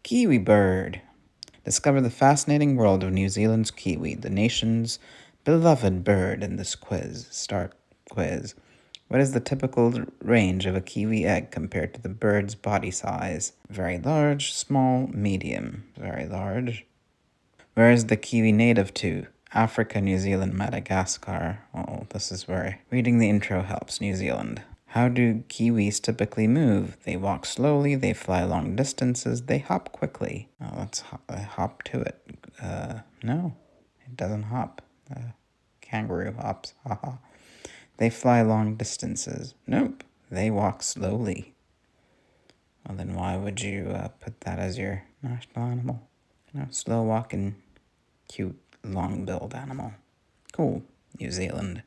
Kiwi bird. Discover the fascinating world of New Zealand's kiwi, the nation's beloved bird in this quiz. Start quiz. What is the typical range of a kiwi egg compared to the bird's body size? Very large, small, medium. Very large. Where is the kiwi native to? Africa, New Zealand, Madagascar. Oh, this is where reading the intro helps. New Zealand. How do kiwis typically move? They walk slowly, they fly long distances, they hop quickly. Oh, let's hop to it. No, it doesn't hop. Kangaroo hops. Haha. They fly long distances. Nope, they walk slowly. Well, then why would you put that as your national animal? No, slow walking, cute, long-billed animal. Cool, New Zealand.